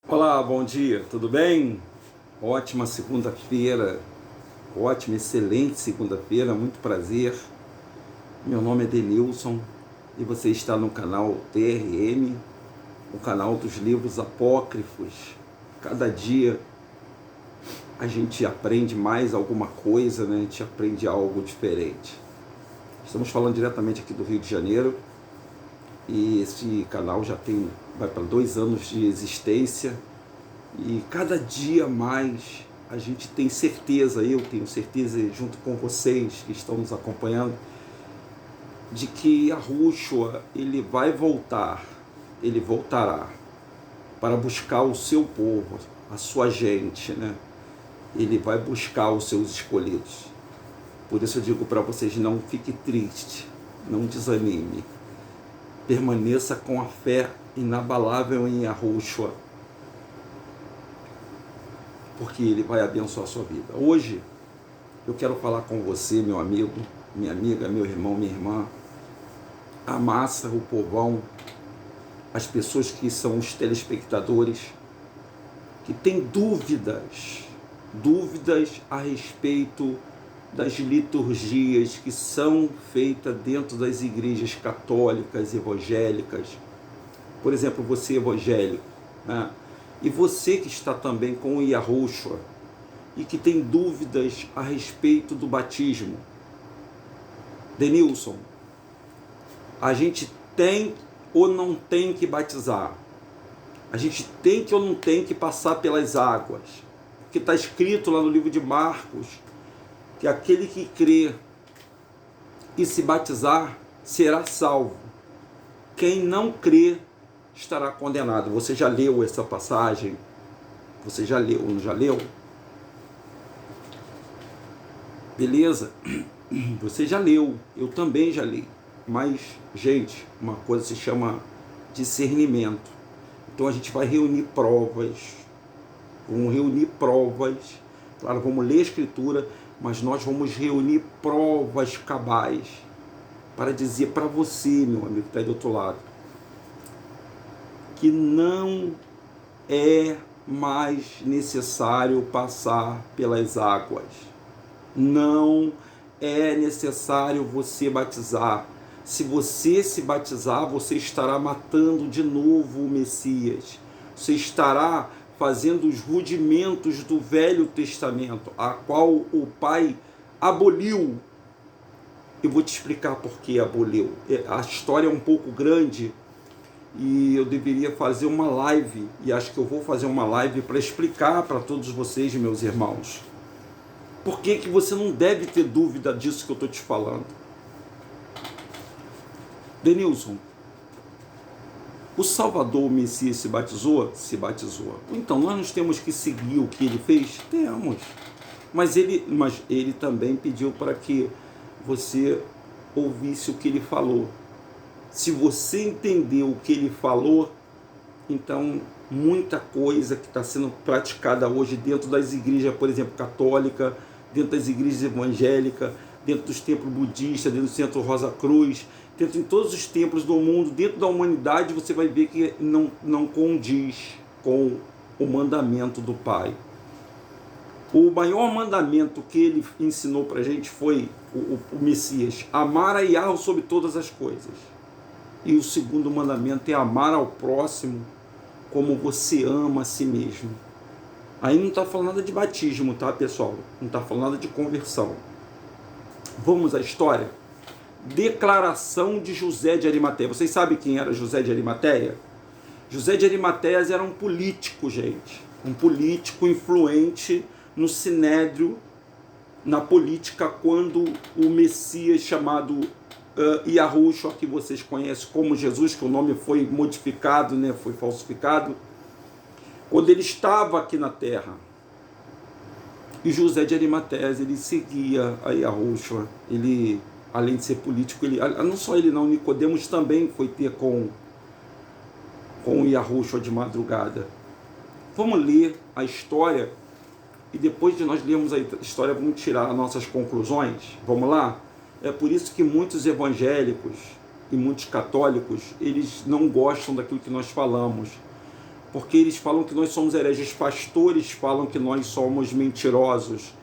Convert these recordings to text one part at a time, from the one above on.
Olá, bom dia, tudo bem? Ótima segunda-feira, ótima, excelente segunda-feira, muito prazer. Meu nome é Denilson e você está no canal TRM, o canal dos livros apócrifos. Cada dia a gente aprende mais alguma coisa, né? A gente aprende algo diferente. Estamos falando diretamente aqui do Rio de Janeiro e esse canal vai para 2 anos de existência. E cada dia mais a gente tem certeza, eu tenho certeza junto com vocês que estão nos acompanhando, de que Yahushua, ele vai voltar, ele voltará para buscar o seu povo, a sua gente, né? Ele vai buscar os seus escolhidos. Por isso eu digo para vocês, não fique triste, não desanime, permaneça com a fé inabalável em Yahushua, porque ele vai abençoar a sua vida. Hoje eu quero falar com você, meu amigo, minha amiga, meu irmão, minha irmã, a massa, o povão, as pessoas que são os telespectadores, que têm dúvidas a respeito das liturgias que são feitas dentro das igrejas católicas, evangélicas. Por exemplo, você evangélico, né? E você que está também com o Yahushua e que tem dúvidas a respeito do batismo. Denilson, a gente tem ou não tem que batizar? A gente tem que ou não tem que passar pelas águas? Porque está escrito lá no livro de Marcos que aquele que crê e se batizar será salvo. Quem não crê estará condenado. Você já leu essa passagem? Você já leu, não já leu? Beleza? Você já leu, eu também já li. Mas, gente, uma coisa se chama discernimento. Então a gente vai reunir provas. Vamos reunir provas. Claro, vamos ler a Escritura, mas nós vamos reunir provas cabais para dizer para você, meu amigo que está aí do outro lado, que não é mais necessário passar pelas águas. Não é necessário você batizar. Se você se batizar, você estará matando de novo o Messias. Você estará fazendo os rudimentos do Velho Testamento, a qual o Pai aboliu. Eu vou te explicar por que aboliu. A história é um pouco grande, e eu deveria fazer uma live, e acho que eu vou fazer uma live para explicar para todos vocês, meus irmãos, por que que você não deve ter dúvida disso que eu estou te falando. Denilson, o Salvador, o Messias, se batizou? Se batizou. Então, nós temos que seguir o que ele fez? Temos. Mas ele também pediu para que você ouvisse o que ele falou. Se você entendeu o que ele falou, então muita coisa que está sendo praticada hoje dentro das igrejas, por exemplo, católica, dentro das igrejas evangélicas, dentro dos templos budistas, dentro do Centro Rosa Cruz, dentro de todos os templos do mundo, dentro da humanidade, você vai ver que não condiz com o mandamento do Pai. O maior mandamento que ele ensinou para a gente foi o Messias: amar a Yahweh sobre todas as coisas. E o segundo mandamento é amar ao próximo como você ama a si mesmo. Aí não está falando nada de batismo, tá, pessoal? Não está falando nada de conversão. Vamos à história? Declaração de José de Arimateia. Vocês sabem quem era José de Arimateia? José de Arimateia era um político, gente. Um político influente no sinédrio, na política, quando o Messias chamado Yahushua, que vocês conhecem como Jesus, que o nome foi modificado, né, foi falsificado, quando ele estava aqui na terra. E José de Arimateia, ele seguia a Yahushua. Ele, além de ser político, não só ele não, Nicodemos também foi ter com Yahushua de madrugada. Vamos ler a história, e depois de nós lermos a história, vamos tirar as nossas conclusões. Vamos lá? É por isso que muitos evangélicos e muitos católicos, eles não gostam daquilo que nós falamos, porque eles falam que nós somos hereges, pastores falam que nós somos mentirosos.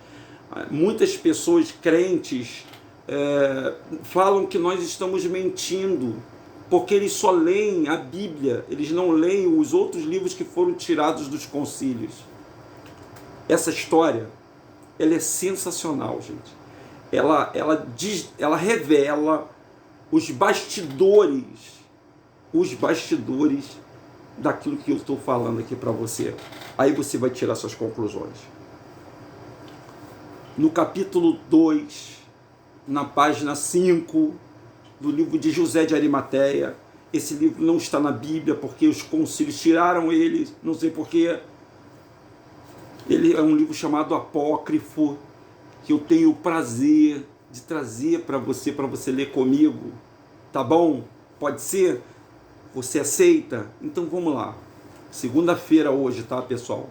Muitas pessoas crentes falam que nós estamos mentindo, porque eles só leem a Bíblia, eles não leem os outros livros que foram tirados dos concílios. Essa história, ela é sensacional, gente. Ela revela os bastidores daquilo que eu estou falando aqui para você. Aí você vai tirar suas conclusões. No capítulo 2, na página 5 do livro de José de Arimateia, esse livro não está na Bíblia porque os concílios tiraram ele, não sei porquê. Ele é um livro chamado Apócrifo, que eu tenho o prazer de trazer para você ler comigo. Tá bom? Pode ser? Você aceita? Então vamos lá. Segunda-feira hoje, tá, pessoal?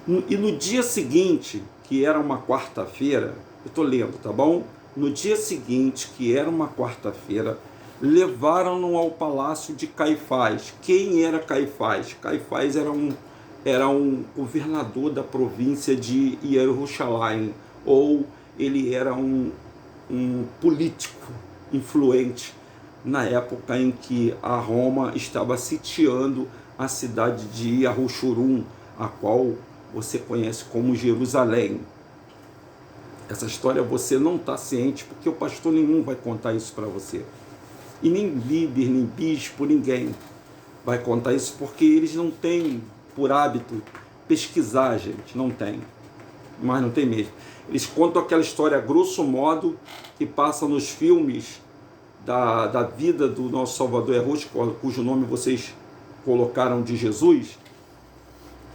E no dia seguinte, que era uma quarta-feira, eu estou lendo, tá bom? No dia seguinte, que era uma quarta-feira, levaram-no ao palácio de Caifás. Quem era Caifás? Caifás era um governador da província de Jerusalém, ou ele era um político influente na época em que a Roma estava sitiando a cidade de Jerusalém, a qual você conhece como Jerusalém. Essa história você não está ciente, porque o pastor nenhum vai contar isso para você. E nem líder, nem bispo, ninguém vai contar isso, porque eles não têm por hábito pesquisar, gente, não tem. Mas não tem mesmo. Eles contam aquela história grosso modo que passa nos filmes da vida do nosso Salvador Errante, cujo nome vocês colocaram de Jesus,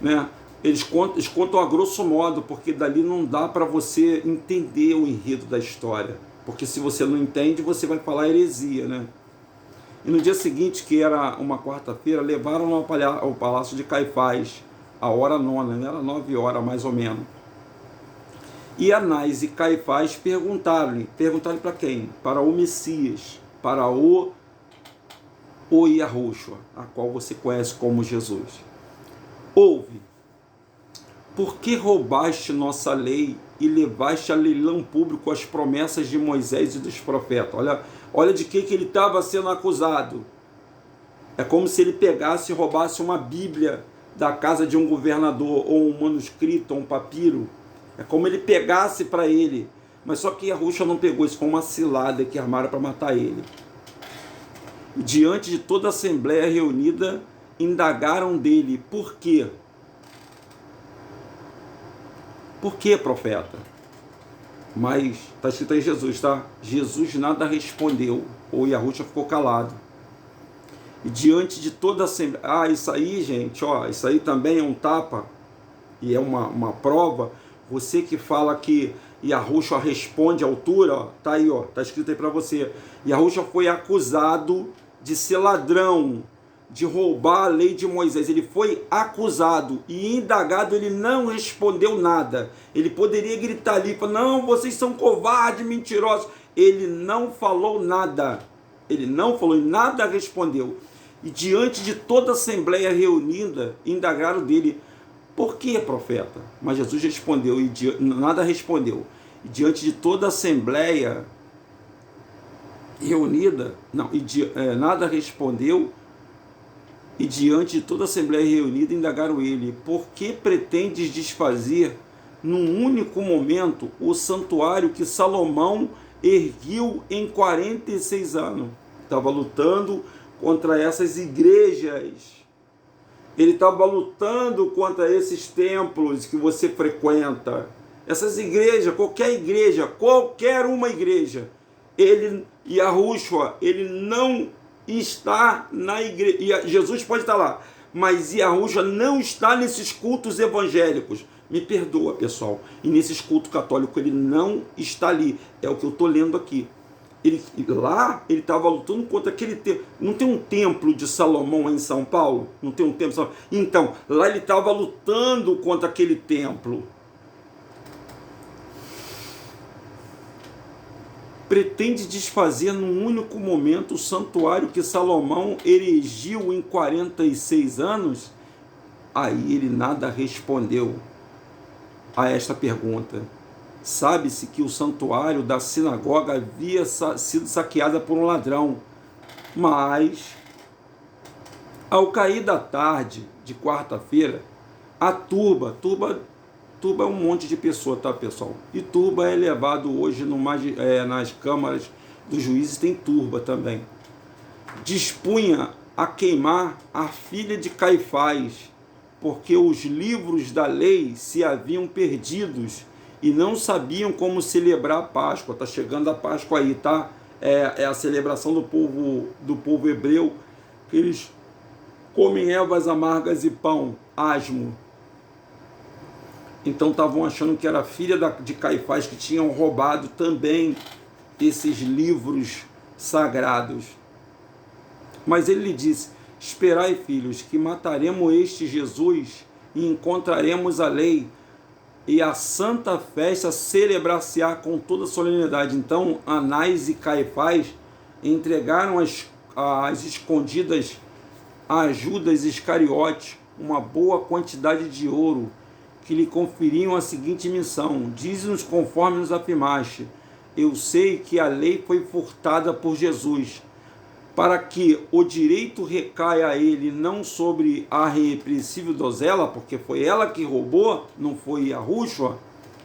né? Eles contam a grosso modo, porque dali não dá para você entender o enredo da história, porque se você não entende, você vai falar heresia, né? E no dia seguinte, que era uma quarta-feira, levaram ao palácio de Caifás, a hora nona, né? Era 9 horas mais ou menos. E Anás e Caifás perguntaram para quem? Para o Messias, para o Yahushua, a qual você conhece como Jesus. Ouve, por que roubaste nossa lei e levaste a leilão público as promessas de Moisés e dos profetas? Olha de que ele estava sendo acusado. É como se ele pegasse e roubasse uma Bíblia da casa de um governador, ou um manuscrito, ou um papiro. É como ele pegasse para ele. Mas só que Yahushua não pegou, isso foi uma cilada que armaram para matar ele. E diante de toda a assembleia reunida, indagaram dele. Por quê? Por que, profeta? Mas está escrito aí Jesus, tá? Jesus nada respondeu, ou Yahushua ficou calado. E diante de toda a assembleia... isso aí, gente, isso aí também é um tapa, e é uma prova. Você que fala que Yahushua responde à altura, tá aí, tá escrito aí para você. Yahushua foi acusado de ser ladrão, de roubar a lei de Moisés. Ele foi acusado e indagado, ele não respondeu nada. Ele poderia gritar ali, falar, não, vocês são covardes, mentirosos. Ele não falou nada. Ele não falou e nada respondeu. E diante de toda a assembleia reunida, indagaram dele, por que, profeta? Mas Jesus respondeu e nada respondeu. E diante de toda a assembleia reunida, nada respondeu. E diante de toda a assembleia reunida, indagaram ele, por que pretendes desfazer num único momento o santuário que Salomão ergueu em 46 anos? Estava lutando contra essas igrejas. Ele estava lutando contra esses templos que você frequenta. Essas igrejas, qualquer uma igreja. Yahushua, ele não está na igreja. Jesus pode estar lá, mas Yahushua não está nesses cultos evangélicos. Me perdoa, pessoal. E nesses cultos católicos ele não está ali. É o que eu estou lendo aqui. Lá ele estava lutando contra aquele templo. Não tem um templo de Salomão em São Paulo? Não tem um templo de Salomão? Então, lá ele estava lutando contra aquele templo. pretende desfazer num único momento o santuário que Salomão erigiu em 46 anos? Aí ele nada respondeu a esta pergunta. Sabe-se que o santuário da sinagoga havia sido saqueado por um ladrão, mas ao cair da tarde de quarta-feira, a turba é um monte de pessoa, tá, pessoal? E turba é levado hoje nas câmaras dos juízes, tem turba também. Dispunha a queimar a filha de Caifás, porque os livros da lei se haviam perdidos e não sabiam como celebrar a Páscoa. Tá chegando a Páscoa aí, tá? É a celebração do povo hebreu, que eles comem ervas amargas e pão asmo. Então estavam achando que era a filha de Caifás, que tinham roubado também esses livros sagrados. Mas ele lhe disse: esperai, filhos, que mataremos este Jesus e encontraremos a lei, e a santa festa celebrar-se-á com toda solenidade. Então Anás e Caifás entregaram as escondidas a Judas Iscariote uma boa quantidade de ouro, que lhe conferiam a seguinte missão: dize-nos conforme nos afirmaste, eu sei que a lei foi furtada por Jesus, para que o direito recaia a ele, não sobre a irrepreensível donzela, porque foi ela que roubou, não foi Yahushua,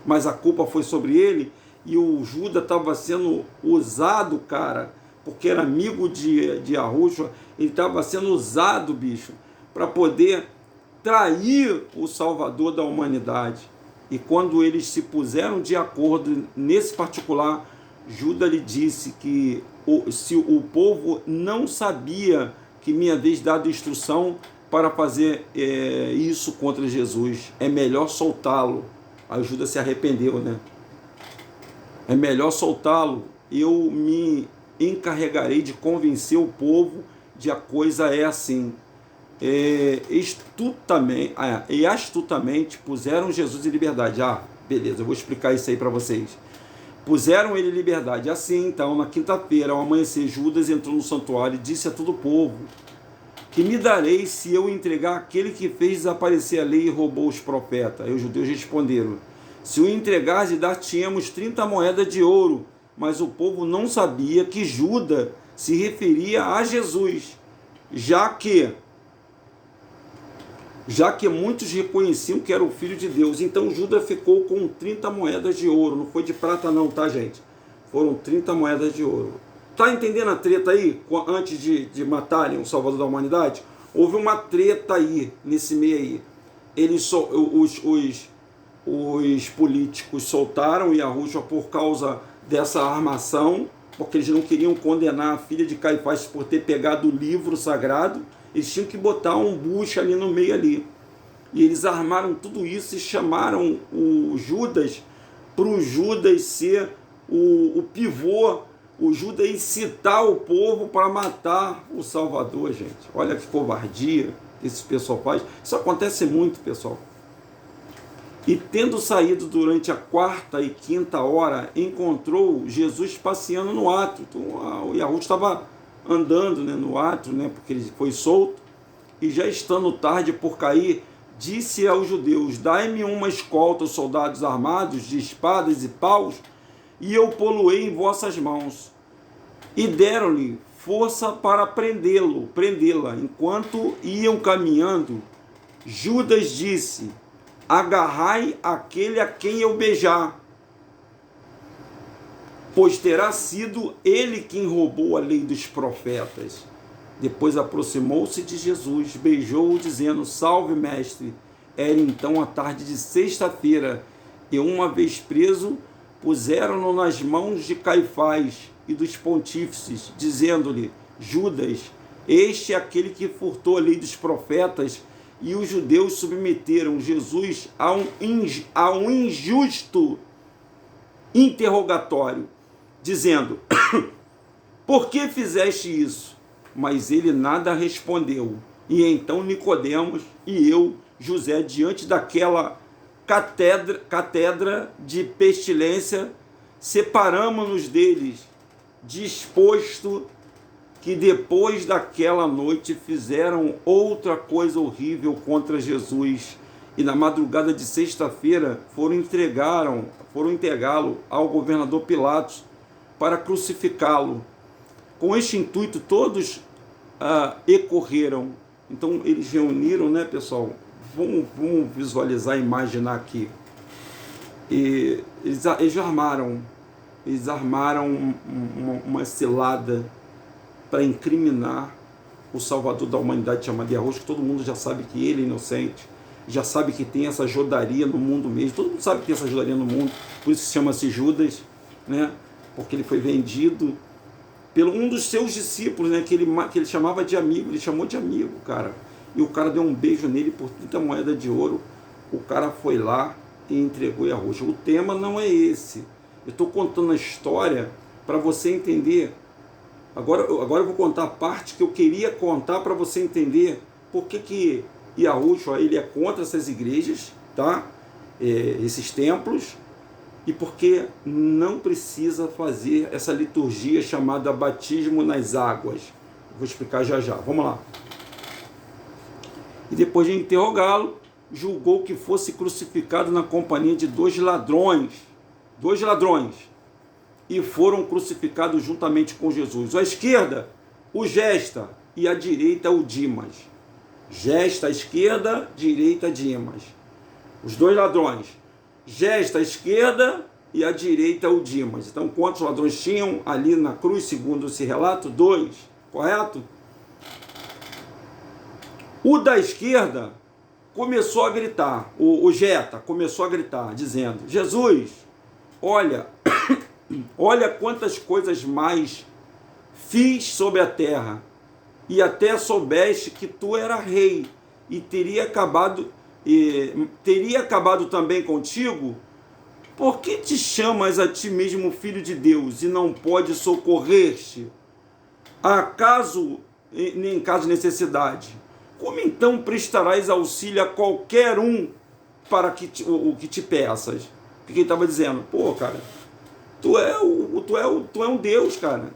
mas a culpa foi sobre ele, e o Judas estava sendo usado, cara, porque era amigo de Yahushua, ele estava sendo usado, bicho, para poder trair o Salvador da humanidade. E quando eles se puseram de acordo nesse particular, Judas lhe disse que se o povo não sabia que me havia dado instrução para fazer isso contra Jesus, é melhor soltá-lo. Aí Judas se arrependeu, né? É melhor soltá-lo, eu me encarregarei de convencer o povo de a coisa é assim. Astutamente puseram Jesus em liberdade. Beleza, eu vou explicar isso aí para vocês. Puseram ele em liberdade. Assim, então, na quinta-feira, ao amanhecer, Judas entrou no santuário e disse a todo o povo: que me darei se eu entregar aquele que fez desaparecer a lei e roubou os profetas? Aí os judeus responderam: se o entregares, dar-te-emos 30 moedas de ouro. Mas o povo não sabia que Judas se referia a Jesus, já que muitos reconheciam que era o Filho de Deus. Então Judas ficou com 30 moedas de ouro. Não foi de prata não, tá, gente? Foram 30 moedas de ouro. Tá entendendo a treta aí? Antes de matarem o Salvador da humanidade, houve uma treta aí, nesse meio aí. Os políticos soltaram Yahushua por causa dessa armação, porque eles não queriam condenar a filha de Caifás por ter pegado o livro sagrado. Eles tinham que botar um bucho ali no meio ali. E eles armaram tudo isso e chamaram o Judas, para o Judas ser o pivô, o Judas incitar o povo para matar o Salvador, gente. Olha que covardia que esse pessoal faz. Isso acontece muito, pessoal. E tendo saído durante a quarta e quinta hora, encontrou Jesus passeando no átrio. Então o Yahushua estava andando, né, no átrio, né, porque ele foi solto, e já estando tarde por cair, disse aos judeus: dai-me uma escolta, soldados armados de espadas e paus, e eu pô-lo-ei em vossas mãos. E deram-lhe força para prendê-la. Enquanto iam caminhando, Judas disse: agarrai aquele a quem eu beijar, pois terá sido ele quem roubou a lei dos profetas. Depois aproximou-se de Jesus, beijou-o, dizendo: salve, mestre. Era então a tarde de sexta-feira, e uma vez preso, puseram-no nas mãos de Caifás e dos pontífices, dizendo-lhe: Judas, este é aquele que furtou a lei dos profetas. E os judeus submeteram Jesus a um injusto interrogatório, dizendo: por que fizeste isso? Mas ele nada respondeu. E então Nicodemos e eu, José, diante daquela catedra de pestilência, separamo-nos deles disposto que depois daquela noite fizeram outra coisa horrível contra Jesus e na madrugada de sexta-feira foram entregá-lo ao governador Pilatos para crucificá-lo. Com este intuito, todos ecorreram. Então, eles reuniram, né, pessoal? Vamos visualizar, imaginar aqui. E eles armaram uma cilada para incriminar o Salvador da humanidade chamado Yahushua, que todo mundo já sabe que ele é inocente, já sabe que tem essa jodaria no mundo mesmo, todo mundo sabe que tem essa jodaria no mundo, por isso chama-se Judas, né? Porque ele foi vendido pelo um dos seus discípulos, né? que ele chamava de amigo, ele chamou de amigo, cara, e o cara deu um beijo nele por 30 moedas de ouro, o cara foi lá e entregou Yahushua. O tema não é esse, eu estou contando a história para você entender. Agora eu vou contar a parte que eu queria contar para você entender por que Yahushua ele é contra essas igrejas, tá? Esses templos, e porque não precisa fazer essa liturgia chamada batismo nas águas. Vou explicar já já. Vamos lá. E depois de interrogá-lo, julgou que fosse crucificado na companhia de dois ladrões, e foram crucificados juntamente com Jesus. À esquerda, o Gesta, e à direita, o Dimas. Gesta à esquerda, direita, Dimas. Os dois ladrões. Gesta à esquerda e à direita, o Dimas. Então, quantos ladrões tinham ali na cruz, segundo esse relato? 2, correto? O da esquerda começou a gritar, o Geta começou a gritar, dizendo: Jesus, olha quantas coisas mais fiz sobre a terra, e até soubeste que tu era rei, e teria acabado também contigo. Por que te chamas a ti mesmo filho de Deus, e não pode socorrer-te? Acaso, nem em caso de necessidade? Como então prestarás auxílio a qualquer um para o que te peças? O que ele estava dizendo? Pô, cara, tu é um Deus, cara.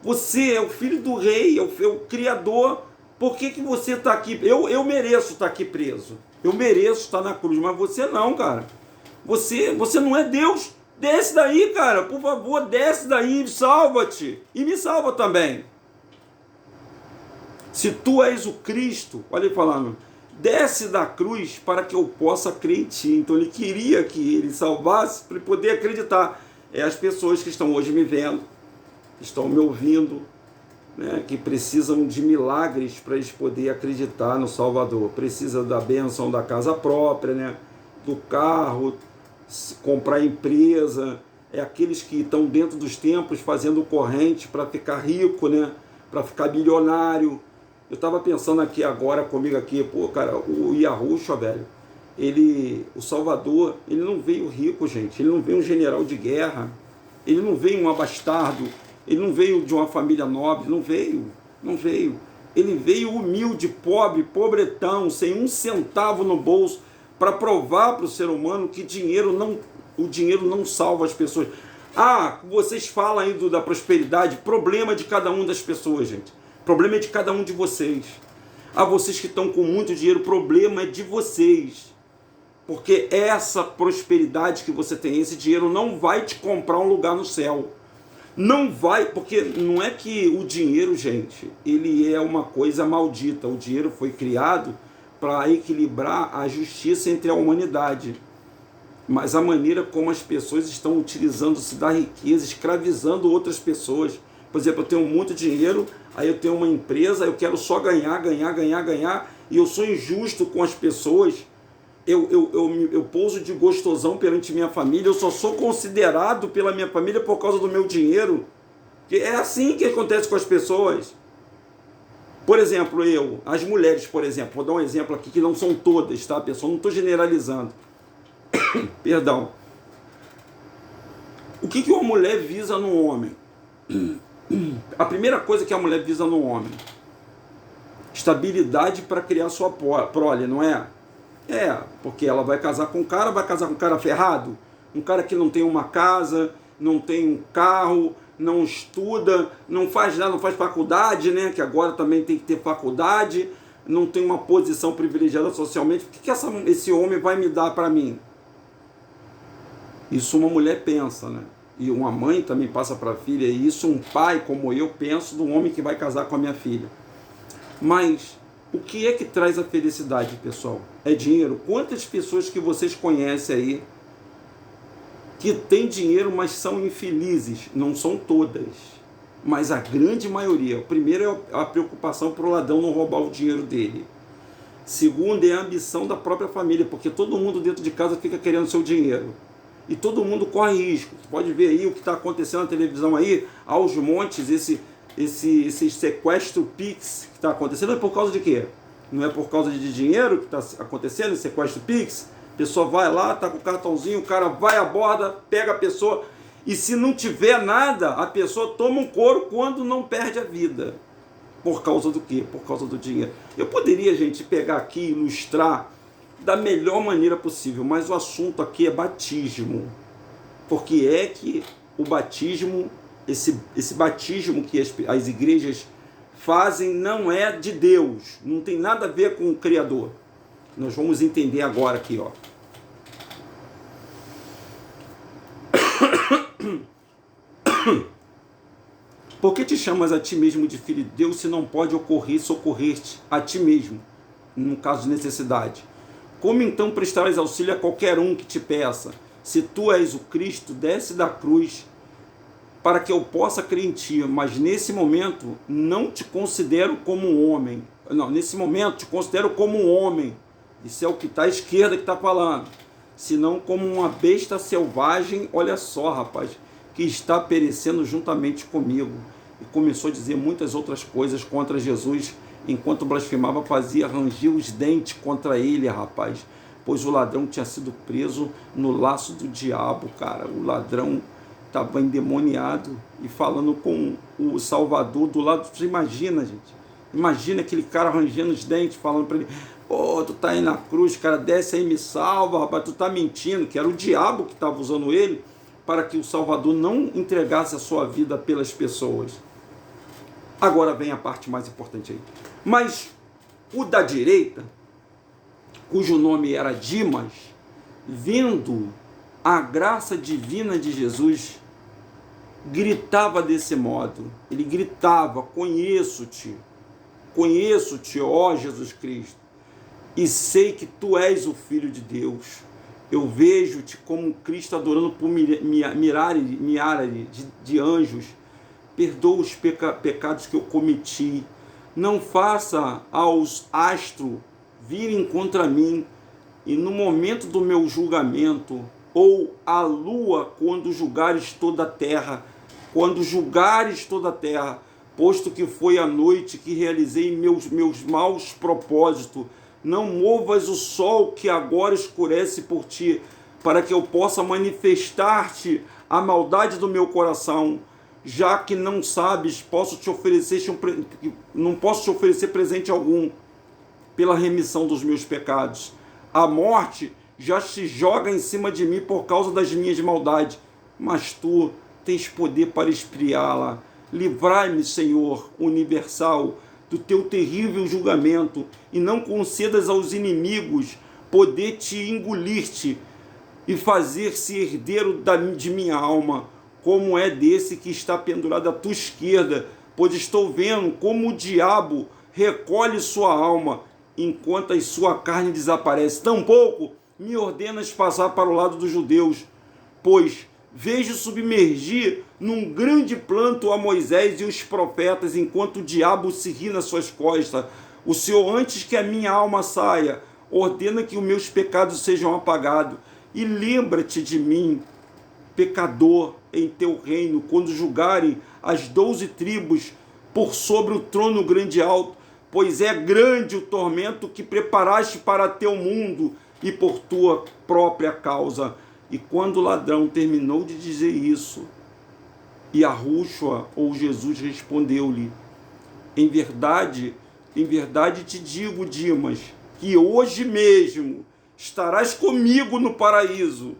Você é o filho do rei, é o criador. Por que você está aqui? Eu mereço estar aqui preso. Eu mereço estar na cruz, mas você não, cara. Você não é Deus. Desce daí, cara. Por favor, desce daí, salva-te. E me salva também. Se tu és o Cristo, olha ele falando, desce da cruz para que eu possa crer em ti. Então ele queria que ele salvasse para poder acreditar. As pessoas que estão hoje me vendo, que estão me ouvindo, né, que precisam de milagres para eles poderem acreditar no Salvador. Precisa da bênção da casa própria, né, do carro, comprar empresa. Aqueles que estão dentro dos templos fazendo corrente para ficar rico, né, para ficar bilionário. Eu estava pensando aqui agora comigo aqui, pô, cara, o Yahushua, velho, o Salvador, ele não veio rico, gente, ele não veio um general de guerra, ele não veio um abastardo, ele não veio de uma família nobre, não veio, ele veio humilde, pobre, pobretão, sem um centavo no bolso, para provar para o ser humano que o dinheiro não salva as pessoas. Vocês falam aí da prosperidade, problema de cada uma das pessoas, gente. Problema é de cada um de vocês. Vocês que estão com muito dinheiro, problema é de vocês. Porque essa prosperidade que você tem, esse dinheiro não vai te comprar um lugar no céu. Não vai, porque não é que o dinheiro, gente, ele é uma coisa maldita. O dinheiro foi criado para equilibrar a justiça entre a humanidade. Mas a maneira como as pessoas estão utilizando-se da riqueza, escravizando outras pessoas. Por exemplo, eu tenho muito dinheiro, aí eu tenho uma empresa, eu quero só ganhar, e eu sou injusto com as pessoas, eu pouso de gostosão perante minha família, eu só sou considerado pela minha família por causa do meu dinheiro. É assim que acontece com as pessoas. Por exemplo, as mulheres, por exemplo, vou dar um exemplo aqui que não são todas, tá, pessoal? Não estou generalizando. Perdão. O que uma mulher visa no homem? A primeira coisa que a mulher visa no homem: estabilidade para criar sua prole, não é? Porque ela vai casar com um cara ferrado, um cara que não tem uma casa, não tem um carro, não estuda, não faz nada, não faz faculdade, né? Que agora também tem que ter faculdade, não tem uma posição privilegiada socialmente. O que esse homem vai me dar para mim? Isso uma mulher pensa, né? E uma mãe também passa para a filha, e isso um pai como eu penso do homem que vai casar com a minha filha. Mas o que é que traz a felicidade, pessoal? É dinheiro. Quantas pessoas que vocês conhecem aí que têm dinheiro, mas são infelizes? Não são todas, mas a grande maioria. O primeiro é a preocupação para o ladrão não roubar o dinheiro dele. Segundo é a ambição da própria família, porque todo mundo dentro de casa fica querendo seu dinheiro. E todo mundo corre risco. Você pode ver aí o que está acontecendo na televisão aí, aos montes, esse sequestro Pix que está acontecendo. É por causa de quê? Não é por causa de dinheiro que está acontecendo esse sequestro Pix? A pessoa vai lá, está com o cartãozinho, o cara vai à borda, pega a pessoa, e se não tiver nada, a pessoa toma um couro quando não perde a vida. Por causa do quê? Por causa do dinheiro. Eu poderia, gente, pegar aqui e ilustrar da melhor maneira possível, mas o assunto aqui é batismo. Porque é que o batismo, esse batismo que as igrejas fazem não é de Deus, não tem nada a ver com o Criador. Nós vamos entender agora aqui, ó. Por que te chamas a ti mesmo de filho de Deus se não pode socorrer-te a ti mesmo, no caso de necessidade? Como então prestarás auxílio a qualquer um que te peça? Se tu és o Cristo, desce da cruz para que eu possa crer em ti. Mas nesse momento não te considero como um homem. Não, nesse momento te considero como um homem. Isso é o que está à esquerda que está falando. Senão como uma besta selvagem, olha só, rapaz, que está perecendo juntamente comigo. E começou a dizer muitas outras coisas contra Jesus, enquanto blasfemava, fazia ranger os dentes contra ele, rapaz. Pois o ladrão tinha sido preso no laço do diabo, cara. O ladrão estava endemoniado e falando com o Salvador do lado. Você imagina, gente? Imagina aquele cara rangendo os dentes, falando para ele: pô, tu tá aí na cruz, cara, desce aí e me salva, rapaz, tu tá mentindo. Que era o diabo que estava usando ele para que o Salvador não entregasse a sua vida pelas pessoas. Agora vem a parte mais importante aí. Mas o da direita, cujo nome era Dimas, vendo a graça divina de Jesus, gritava desse modo. Ele gritava: conheço-te, ó Jesus Cristo, e sei que tu és o Filho de Deus. Eu vejo-te como Cristo adorando por milhares de anjos. Perdoa os pecados que eu cometi. Não faça aos astros virem contra mim, e no momento do meu julgamento, ou a lua quando julgares toda a terra, posto que foi a noite que realizei meus maus propósitos, não movas o sol que agora escurece por ti, para que eu possa manifestar-te a maldade do meu coração. Já que não sabes, não posso te oferecer presente algum pela remissão dos meus pecados. A morte já se joga em cima de mim por causa das minhas maldades, mas tu tens poder para expiá-la. Livrai-me, Senhor universal, do teu terrível julgamento, e não concedas aos inimigos poder te engolir-te e fazer-se herdeiro de minha alma, como é desse que está pendurado à tua esquerda, pois estou vendo como o diabo recolhe sua alma, enquanto a sua carne desaparece. Tampouco me ordenas passar para o lado dos judeus, pois vejo submergir num grande planto a Moisés e os profetas, enquanto o diabo se ri nas suas costas. O Senhor, antes que a minha alma saia, ordena que os meus pecados sejam apagados, e lembra-te de mim, pecador, em teu reino, quando julgarem as 12 tribos por sobre o trono grande e alto, pois é grande o tormento que preparaste para teu mundo e por tua própria causa. E quando o ladrão terminou de dizer isso, Yahushua, ou Jesus, respondeu-lhe: em verdade te digo, Dimas, que hoje mesmo estarás comigo no paraíso.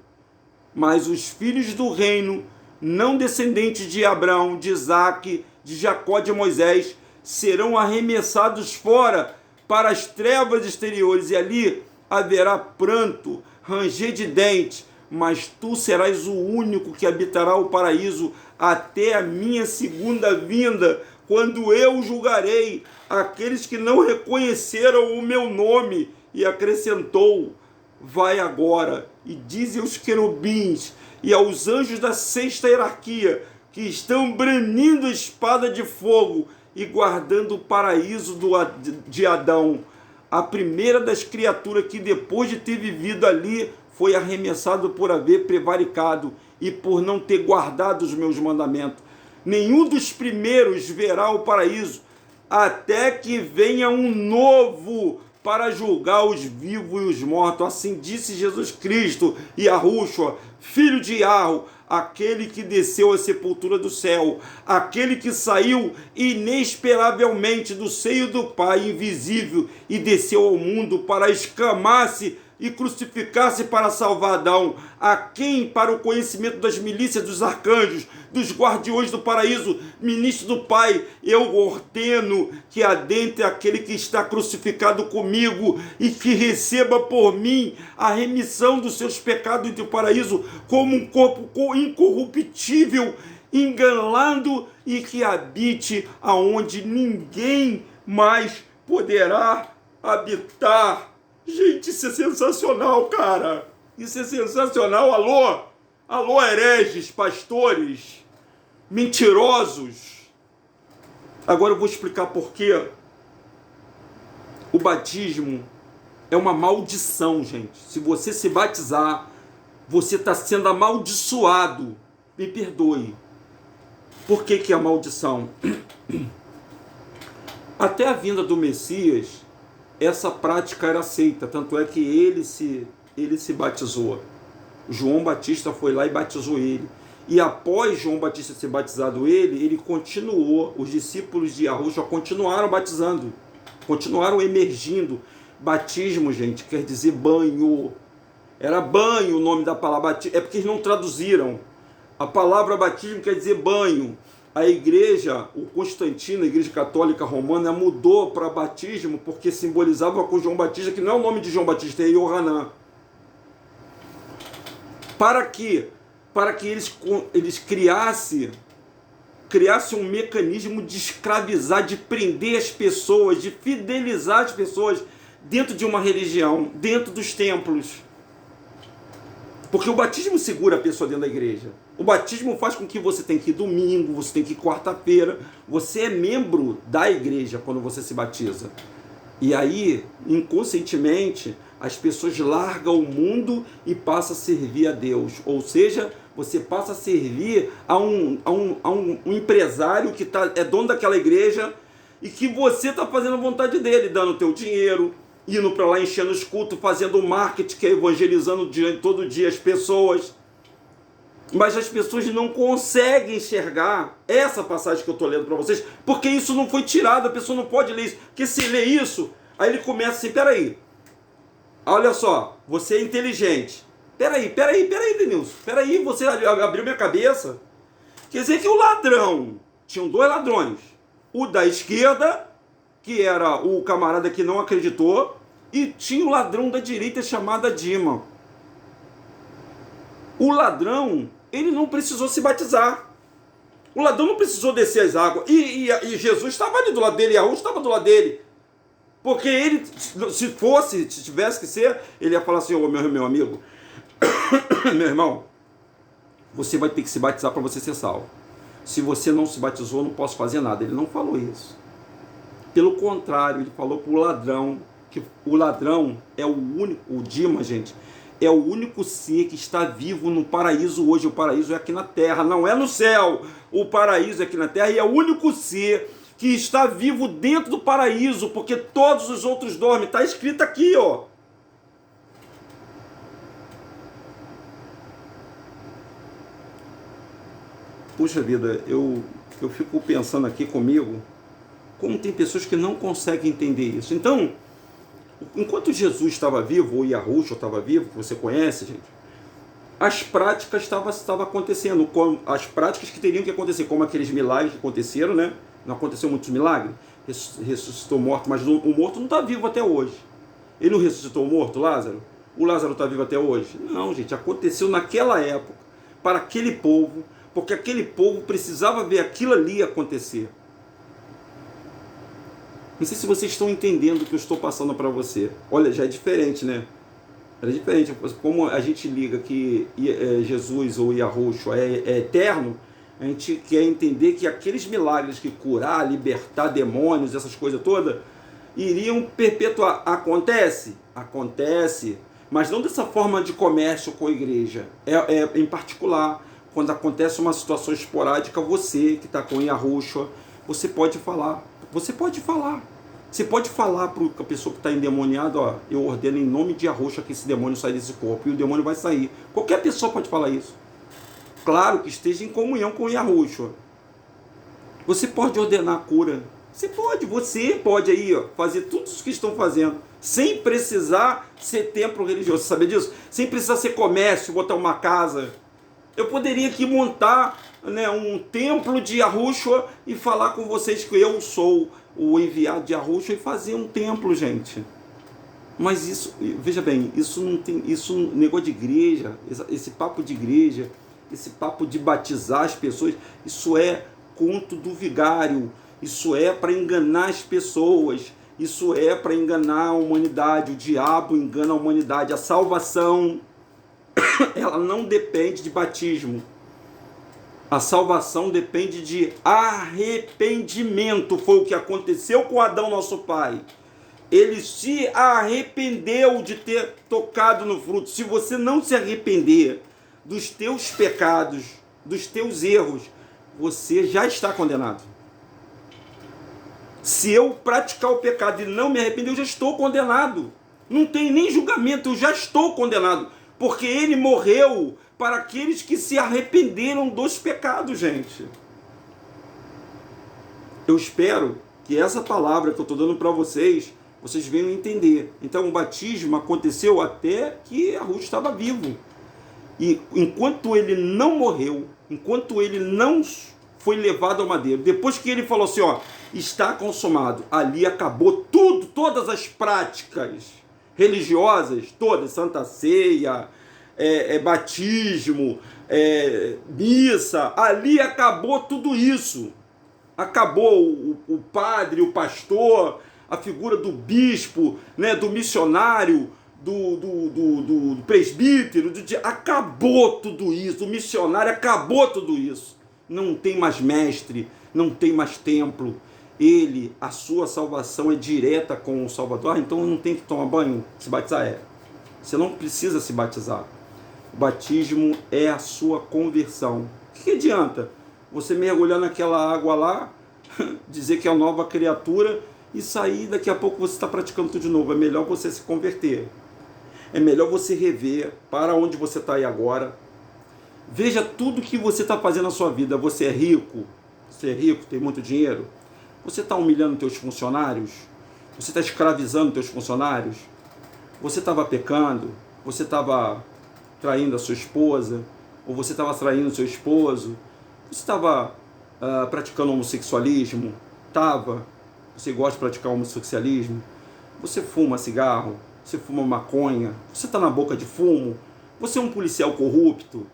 Mas os filhos do reino não descendentes de Abraão, de Isaque, de Jacó, de Moisés, serão arremessados fora para as trevas exteriores, e ali haverá pranto, ranger de dentes, mas tu serás o único que habitará o paraíso até a minha segunda vinda, quando eu julgarei aqueles que não reconheceram o meu nome. E acrescentou: vai agora e dize aos querubins e aos anjos da sexta hierarquia, que estão branindo a espada de fogo e guardando o paraíso de Adão, a primeira das criaturas que depois de ter vivido ali foi arremessado por haver prevaricado e por não ter guardado os meus mandamentos. Nenhum dos primeiros verá o paraíso, até que venha um novo para julgar os vivos e os mortos. Assim disse Jesus Cristo, Yahushua, filho de Yahweh, aquele que desceu à sepultura do céu, aquele que saiu inesperavelmente do seio do Pai invisível e desceu ao mundo para escamar-se e crucificar-se para salvar Adão, a quem, para o conhecimento das milícias dos arcanjos, dos guardiões do paraíso, ministro do Pai, eu ordeno que adentre aquele que está crucificado comigo e que receba por mim a remissão dos seus pecados entre o paraíso como um corpo incorruptível, enganando, e que habite aonde ninguém mais poderá habitar. Gente, isso é sensacional, cara. Isso é sensacional. Alô? Alô, hereges, pastores, mentirosos. Agora eu vou explicar por quê. O batismo é uma maldição, gente. Se você se batizar, você está sendo amaldiçoado. Me perdoe. Por que é a maldição? Até a vinda do Messias, essa prática era aceita, tanto é que ele se batizou. João Batista foi lá e batizou ele. E após João Batista ser batizado ele continuou, os discípulos de Yahushua continuaram batizando, continuaram emergindo. Batismo, gente, quer dizer banho. Era banho o nome da palavra batismo, é porque eles não traduziram. A palavra batismo quer dizer banho. A igreja, o Constantino, a igreja católica romana, mudou para batismo porque simbolizava com João Batista, que não é o nome de João Batista, é Yohanan. Para que eles criassem um mecanismo de escravizar, de prender as pessoas, de fidelizar as pessoas dentro de uma religião, dentro dos templos. Porque o batismo segura a pessoa dentro da igreja. O batismo faz com que você tenha que ir domingo, você tem que ir quarta-feira. Você é membro da igreja quando você se batiza. E aí, inconscientemente, as pessoas largam o mundo e passam a servir a Deus. Ou seja, você passa a servir a um empresário que é dono daquela igreja e que você está fazendo a vontade dele, dando o teu dinheiro, indo para lá enchendo os cultos, fazendo marketing, que é evangelizando todo dia as pessoas. Mas as pessoas não conseguem enxergar essa passagem que eu estou lendo para vocês, porque isso não foi tirado, a pessoa não pode ler isso. Porque se lê isso, aí ele começa assim: peraí, olha só, você é inteligente. Peraí, Denilson, peraí, você abriu minha cabeça. Quer dizer que o ladrão, tinham dois ladrões, o da esquerda, que era o camarada que não acreditou, e tinha o ladrão da direita chamado Dima. O ladrão, ele não precisou se batizar. O ladrão não precisou descer as águas. E Jesus estava ali do lado dele, Yahushua estava do lado dele. Porque ele, se tivesse que ser, ele ia falar assim: ô meu amigo, meu irmão, você vai ter que se batizar para você ser salvo. Se você não se batizou, eu não posso fazer nada. Ele não falou isso. Pelo contrário, ele falou para o ladrão, que o ladrão é o único, o Dima, gente, é o único ser que está vivo no paraíso hoje. O paraíso é aqui na terra, não é no céu. O paraíso é aqui na terra e é o único ser que está vivo dentro do paraíso, porque todos os outros dormem. Está escrito aqui, ó. Puxa vida, eu fico pensando aqui comigo, como tem pessoas que não conseguem entender isso. Então, enquanto Jesus estava vivo, ou Yahushua estava vivo, que você conhece, gente, as práticas estavam acontecendo, as práticas que teriam que acontecer, como aqueles milagres que aconteceram, né? Não aconteceu muitos milagres, ressuscitou morto, mas o morto não está vivo até hoje. Ele não ressuscitou o morto, Lázaro? O Lázaro está vivo até hoje? Não, gente, aconteceu naquela época, para aquele povo, porque aquele povo precisava ver aquilo ali acontecer. Não sei se vocês estão entendendo o que eu estou passando para você. Olha, já é diferente, né? Era diferente. Como a gente liga que Jesus ou Yahushua é eterno, a gente quer entender que aqueles milagres que curar, libertar demônios, essas coisas todas, iriam perpetuar. Acontece? Acontece. Mas não dessa forma de comércio com a igreja. Em particular, quando acontece uma situação esporádica, você que está com Yahushua, você pode falar. Você pode falar. Você pode falar para a pessoa que está endemoniada, ó, eu ordeno em nome de Yahushua que esse demônio saia desse corpo, e o demônio vai sair. Qualquer pessoa pode falar isso. Claro que esteja em comunhão com Yahushua. Você pode ordenar a cura. Você pode aí, ó, fazer tudo isso que estão fazendo, sem precisar ser templo religioso, você sabia disso? Sem precisar ser comércio, botar uma casa. Eu poderia aqui montar, né, um templo de Yahushua e falar com vocês que eu sou o enviado de Yahushua e fazer um templo, gente. Mas isso, veja bem, isso não tem, isso negócio de igreja, esse papo de igreja, esse papo de batizar as pessoas, isso é conto do vigário, isso é para enganar as pessoas, isso é para enganar a humanidade, o diabo engana a humanidade. A salvação, ela não depende de batismo. A salvação depende de arrependimento. Foi o que aconteceu com Adão, nosso pai. Ele se arrependeu de ter tocado no fruto. Se você não se arrepender dos teus pecados, dos teus erros, você já está condenado. Se eu praticar o pecado e não me arrepender, eu já estou condenado. Não tem nem julgamento, eu já estou condenado. Porque ele morreu para aqueles que se arrependeram dos pecados, gente. Eu espero que essa palavra que eu estou dando para vocês venham entender. Então o batismo aconteceu até que Yahushua estava vivo. E enquanto ele não morreu, enquanto ele não foi levado ao madeiro, depois que ele falou assim, ó, está consumado, ali acabou tudo, todas as práticas religiosas, todas, Santa Ceia, batismo, missa, ali acabou tudo isso. Acabou o padre, o pastor, a figura do bispo, né, do missionário, do presbítero, acabou tudo isso, o missionário acabou tudo isso. Não tem mais mestre, não tem mais templo. A sua salvação é direta com o Salvador. Então não tem que tomar banho, se batizar Você não precisa se batizar. O batismo é a sua conversão. O que adianta você mergulhar naquela água lá, dizer que é uma nova criatura e sair, daqui a pouco você está praticando tudo de novo? É melhor você se converter. É melhor você rever para onde você está aí agora. Veja tudo que você está fazendo na sua vida. Você é rico? Você é rico, tem muito dinheiro? Você está humilhando teus funcionários? Você está escravizando teus funcionários? Você estava pecando? Você estava traindo a sua esposa? Ou você estava traindo o seu esposo? Você estava praticando homossexualismo? Você gosta de praticar homossexualismo? Você fuma cigarro? Você fuma maconha? Você está na boca de fumo? Você é um policial corrupto?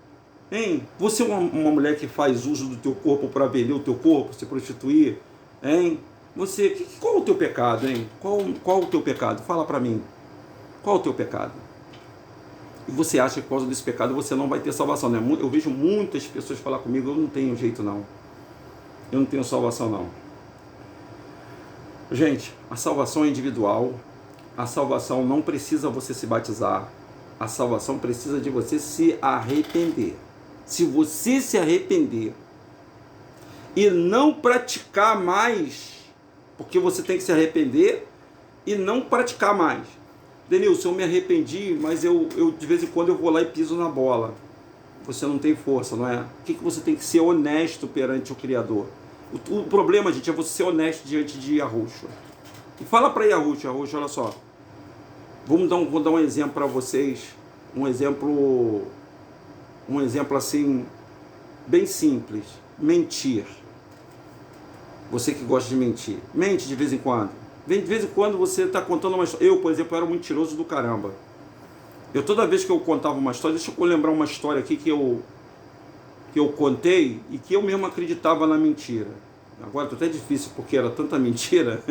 Hein? Você é uma mulher que faz uso do teu corpo para vender o teu corpo, se prostituir? Hein? Qual é o teu pecado, hein? Qual o teu pecado? Fala para mim. Qual é o teu pecado? E você acha que por causa desse pecado você não vai ter salvação, né? Eu vejo muitas pessoas falar comigo, eu não tenho jeito não. Eu não tenho salvação não. Gente, a salvação é individual. A salvação não precisa você se batizar. A salvação precisa de você se arrepender. Se você se arrepender e não praticar mais, porque você tem que se arrepender e não praticar mais. Denilson, eu me arrependi, mas eu de vez em quando eu vou lá e piso na bola. Você não tem força, não é? O que você tem que ser honesto perante o Criador? O problema, gente, é você ser honesto diante de Yahushua. E fala para Yahushua, olha só. Vou dar um exemplo para vocês. Um exemplo um exemplo assim, bem simples. Mentir. Você que gosta de mentir. Mente de vez em quando. De vez em quando você está contando uma história. Eu, por exemplo, era um mentiroso do caramba. Toda vez que eu contava uma história, deixa eu lembrar uma história aqui que eu contei e que eu mesmo acreditava na mentira. Agora tá até difícil porque era tanta mentira.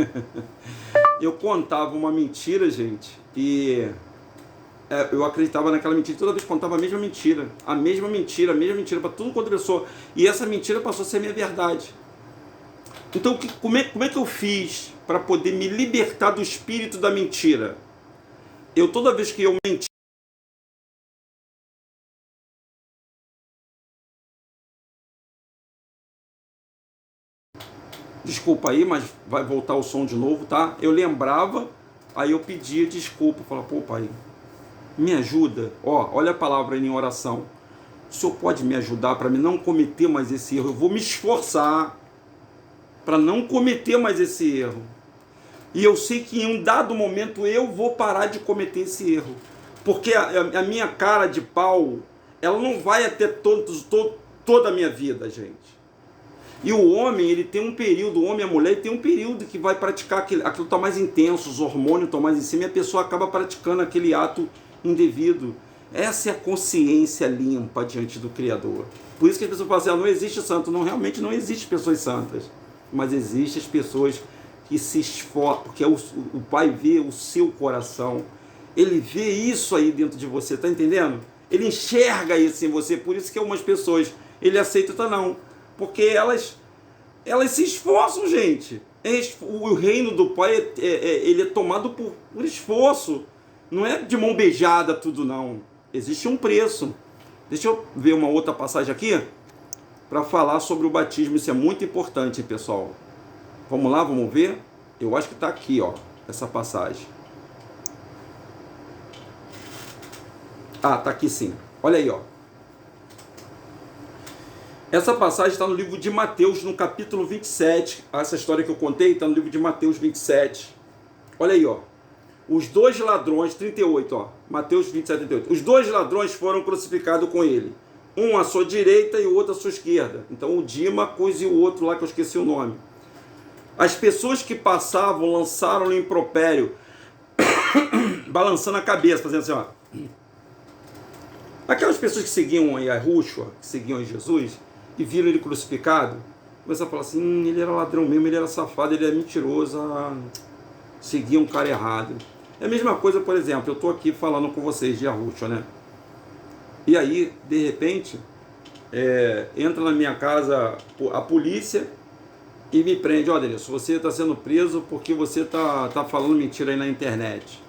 Eu contava uma mentira, gente, e eu acreditava naquela mentira. Toda vez que contava a mesma mentira, para tudo quanto pessoa. E essa mentira passou a ser minha verdade. Então, como é que eu fiz para poder me libertar do espírito da mentira? Toda vez que eu menti, desculpa aí, mas vai voltar o som de novo, tá? Eu lembrava, aí eu pedia desculpa, falava, pô, pai, me ajuda. Olha a palavra em oração. O Senhor pode me ajudar para não cometer mais esse erro? Eu vou me esforçar para não cometer mais esse erro. E eu sei que em um dado momento eu vou parar de cometer esse erro. Porque a minha cara de pau, ela não vai até toda a minha vida, gente. E o homem, ele tem um período, o homem e a mulher, ele tem um período que vai praticar aquilo está mais intenso, os hormônios estão mais em cima e a pessoa acaba praticando aquele ato indevido. Essa é a consciência limpa diante do Criador. Por isso que as pessoas falam assim, não existe santo. Não, realmente não existe pessoas santas. Mas existem as pessoas que se esforçam, porque o Pai vê o seu coração. Ele vê isso aí dentro de você, tá entendendo? Ele enxerga isso em você, por isso que algumas pessoas, ele aceita, outra não. Porque elas se esforçam, gente. O reino do Pai, ele é tomado por esforço. Não é de mão beijada tudo, não. Existe um preço. Deixa eu ver uma outra passagem aqui para falar sobre o batismo. Isso é muito importante, pessoal. Vamos lá, vamos ver? Eu acho que está aqui, essa passagem. Tá aqui sim. Olha aí, Essa passagem está no livro de Mateus, no capítulo 27. Essa história que eu contei está no livro de Mateus 27. Olha aí, Os dois ladrões, 38, Mateus 27, 38. Os dois ladrões foram crucificados com ele. Um à sua direita e o outro à sua esquerda. Então o Dímacos e o outro lá que eu esqueci o nome. As pessoas que passavam lançaram-lhe impropério, balançando a cabeça, fazendo assim, Aquelas pessoas que seguiam a Yahushua, que seguiam a Jesus, e viram ele crucificado, começaram a falar assim, ele era ladrão mesmo, ele era safado, ele era mentiroso, seguia um cara errado. É a mesma coisa, por exemplo, eu estou aqui falando com vocês de Yahushua, né? E aí, de repente, entra na minha casa a polícia e me prende. Denilson, você está sendo preso porque você está falando mentira aí na internet.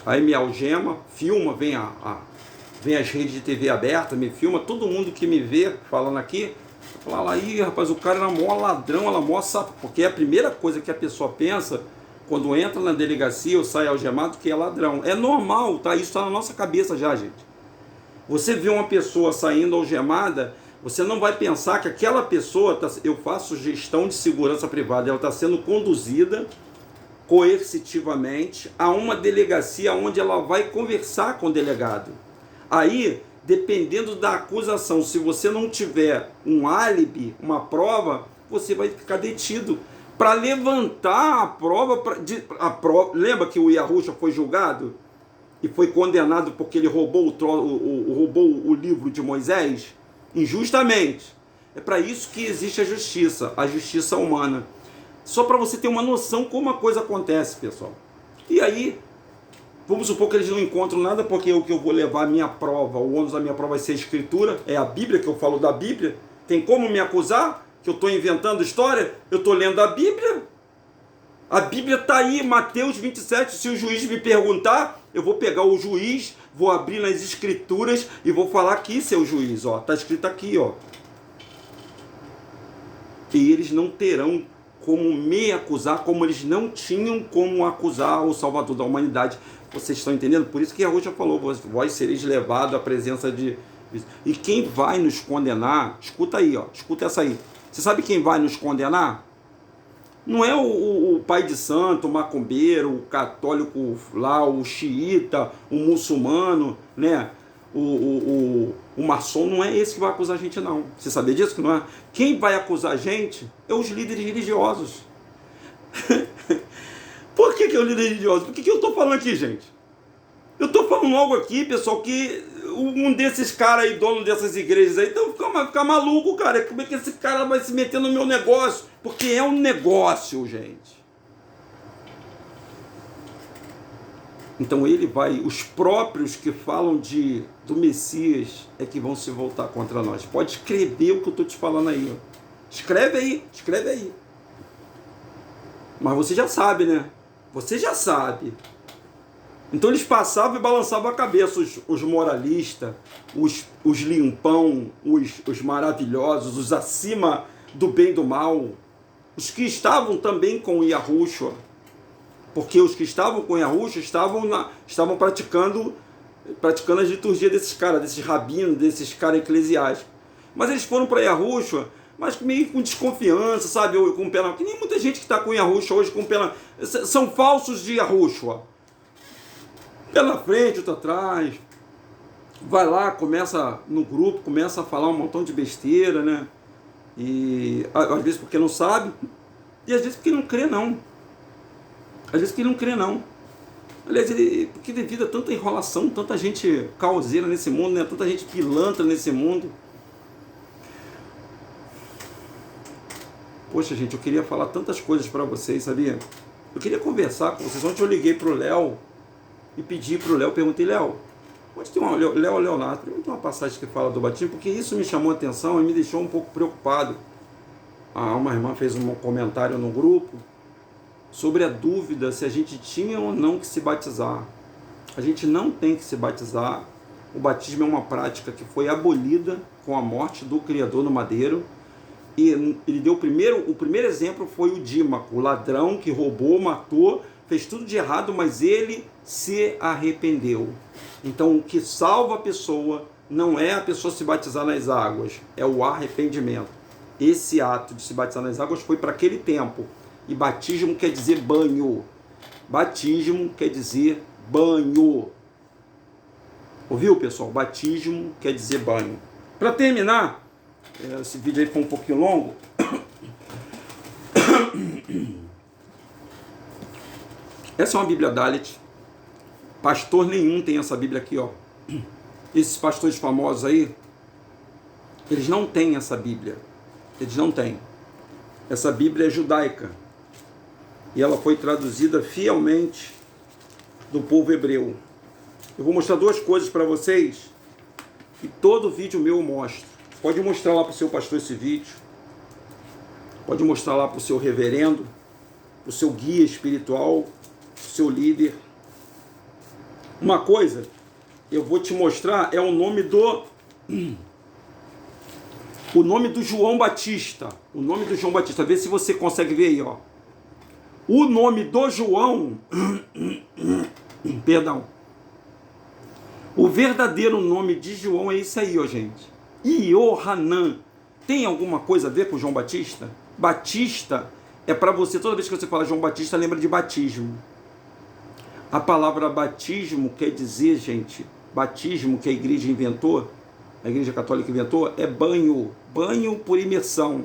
Aí me algema, filma, vem as redes de TV aberta, me filma, todo mundo que me vê falando aqui, fala, aí rapaz, o cara era mó ladrão, ela mó sapo, porque é a primeira coisa que a pessoa pensa quando entra na delegacia ou sai algemado, que é ladrão. É normal, tá? Isso está na nossa cabeça já, gente. Você vê uma pessoa saindo algemada, você não vai pensar que aquela pessoa, eu faço gestão de segurança privada, ela está sendo conduzida coercitivamente a uma delegacia onde ela vai conversar com o delegado. Aí, dependendo da acusação, se você não tiver um álibi, uma prova, você vai ficar detido. Para levantar a prova, lembra que o Yahushua foi julgado e foi condenado porque ele roubou o livro de Moisés? Injustamente. É para isso que existe a justiça humana. Só para você ter uma noção como a coisa acontece, pessoal. E aí, vamos supor que eles não encontram nada, porque o que eu vou levar a minha prova, o ônus da minha prova vai ser a escritura, é a Bíblia, que eu falo da Bíblia. Tem como me acusar que eu estou inventando história? Eu estou lendo a Bíblia. A Bíblia está aí, Mateus 27. Se o juiz me perguntar, eu vou pegar o juiz, vou abrir nas escrituras e vou falar aqui, seu juiz, está escrito aqui, E eles não terão como me acusar, como eles não tinham como acusar o Salvador da humanidade. Vocês estão entendendo? Por isso que a Yahushua falou, vós sereis levados à presença de... E quem vai nos condenar, escuta aí, escuta essa aí. Você sabe quem vai nos condenar? Não é o pai de santo, o macumbeiro, o católico lá, o xiita, o muçulmano, né? o maçom não é esse que vai acusar a gente, não. Você sabia disso que não é? Quem vai acusar a gente é os líderes religiosos. Por que é o líder religioso? Por que eu estou falando aqui, gente? Eu estou falando algo aqui, pessoal, que um desses caras aí, dono dessas igrejas aí, então fica maluco, cara. Como é que esse cara vai se meter no meu negócio? Porque é um negócio, gente. Então ele vai, os próprios que falam do Messias é que vão se voltar contra nós. Pode escrever o que eu estou te falando aí. Ó. Escreve aí. Mas você já sabe, né? Você já sabe. Então eles passavam e balançavam a cabeça, os moralistas, os limpão, os maravilhosos, os acima do bem e do mal, os que estavam também com Yahushua, porque os que estavam com Yahushua estavam praticando as liturgias desses caras, desses rabinos, desses caras eclesiásticos. Mas eles foram para Yahushua, mas meio com desconfiança, sabe? Com pena, que nem muita gente que está com Yahushua hoje com pena, são falsos de Yahushua. Pela frente, outro atrás, vai lá, começa no grupo, começa a falar um montão de besteira, né? E às vezes porque não sabe, e às vezes porque não crê, não. Aliás, porque devido a tanta enrolação, tanta gente causeira nesse mundo, né? Tanta gente pilantra nesse mundo. Poxa, gente, eu queria falar tantas coisas para vocês, sabia? Eu queria conversar com vocês. Ontem eu liguei pro Léo e pedi pro Léo, perguntei, Léo, onde tem Leonardo, tem uma passagem que fala do batismo, porque isso me chamou a atenção e me deixou um pouco preocupado. Uma irmã fez um comentário no grupo sobre a dúvida se a gente tinha ou não que se batizar. A gente não tem que se batizar. O batismo é uma prática que foi abolida com a morte do Criador no madeiro. E ele deu o primeiro exemplo foi o Dímaco, o ladrão que roubou, matou, fez tudo de errado, mas ele se arrependeu. Então o que salva a pessoa não é a pessoa se batizar nas águas, é o arrependimento. Esse ato de se batizar nas águas foi para aquele tempo. E batismo quer dizer banho. Batismo quer dizer banho. Ouviu, pessoal? Batismo quer dizer banho. Para terminar, esse vídeo aí foi um pouquinho longo. Essa é uma Bíblia Dalet. Pastor nenhum tem essa Bíblia aqui, ó. Esses pastores famosos aí, eles não têm essa Bíblia. Eles não têm. Essa Bíblia é judaica. E ela foi traduzida fielmente do povo hebreu. Eu vou mostrar duas coisas para vocês que todo vídeo meu eu mostro. Pode mostrar lá para o seu pastor esse vídeo. Pode mostrar lá para o seu reverendo, para o seu guia espiritual, para o seu líder. Uma coisa, eu vou te mostrar, é o nome do João Batista. O nome do João Batista. Vê se você consegue ver aí, ó. O nome do João, perdão, o verdadeiro nome de João é isso aí, ó, gente. Iohanan. Tem alguma coisa a ver com João Batista? Batista é para você, toda vez que você fala João Batista, lembra de batismo. A palavra batismo quer dizer, gente, batismo que a igreja inventou, a igreja católica inventou, é banho, banho por imersão.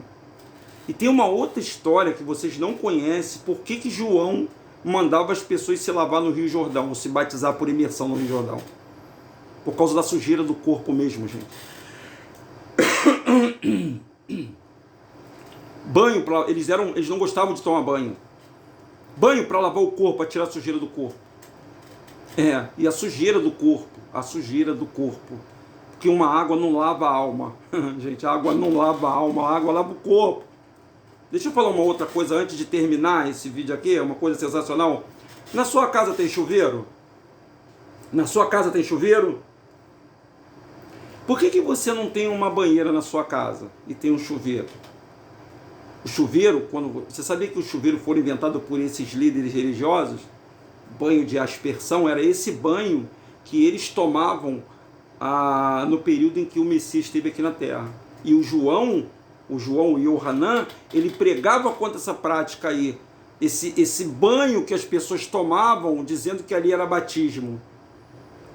E tem uma outra história que vocês não conhecem, por que João mandava as pessoas se lavar no Rio Jordão, ou se batizar por imersão no Rio Jordão. Por causa da sujeira do corpo mesmo, gente. Banho, eles não gostavam de tomar banho. Banho para lavar o corpo, para tirar a sujeira do corpo. E a sujeira do corpo, porque uma água não lava a alma. Gente, a água não lava a alma, a água lava o corpo. Deixa eu falar uma outra coisa antes de terminar esse vídeo aqui, é uma coisa sensacional. Na sua casa tem chuveiro? Na sua casa tem chuveiro? Por que você não tem uma banheira na sua casa e tem um chuveiro? O chuveiro, você sabia que o chuveiro foi inventado por esses líderes religiosos? Banho de aspersão, era esse banho que eles tomavam no período em que o Messias esteve aqui na Terra. E o João Iohanan, ele pregava contra essa prática aí, esse banho que as pessoas tomavam, dizendo que ali era batismo.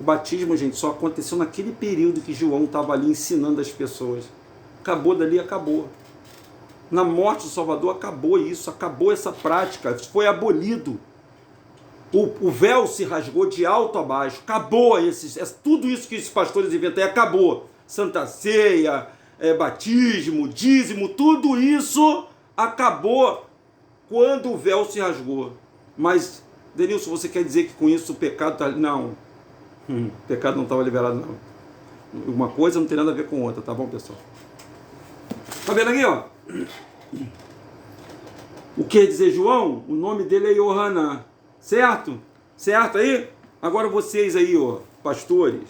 O batismo, gente, só aconteceu naquele período que João estava ali ensinando as pessoas. Acabou dali, acabou. Na morte do Salvador acabou isso, acabou essa prática, foi abolido. O véu se rasgou de alto a baixo, acabou tudo isso que esses pastores inventam, acabou. Santa Ceia, batismo, dízimo, tudo isso acabou quando o véu se rasgou. Mas, Denilson, você quer dizer que com isso o pecado está... Não, o pecado não estava liberado, não. Uma coisa não tem nada a ver com outra, tá bom, pessoal? Tá vendo aqui, ó? O que quer dizer João? O nome dele é Yohanan, certo? Certo aí? Agora vocês aí, ó, pastores,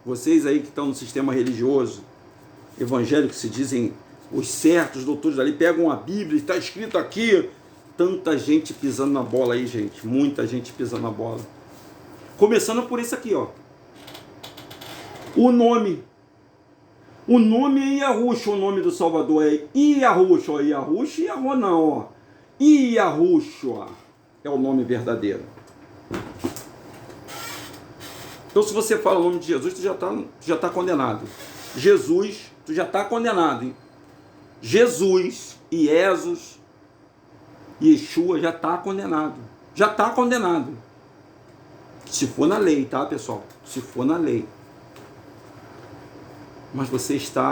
vocês aí que estão no sistema religioso, evangélico, que se dizem os certos doutores dali, pegam a Bíblia, está escrito aqui, tanta gente pisando na bola aí, gente, muita gente pisando na bola. Começando por isso aqui, ó. O nome é Yahushua, o nome do Salvador é Yahushua, Yahushua e Yahô não, ó. Yahushua é o nome verdadeiro. Então se você fala o nome de Jesus, tu já tá condenado. Jesus, tu já tá condenado, hein? Jesus, Jesus, Yeshua já tá condenado. Já tá condenado. Se for na lei, tá, pessoal? Se for na lei. Mas você está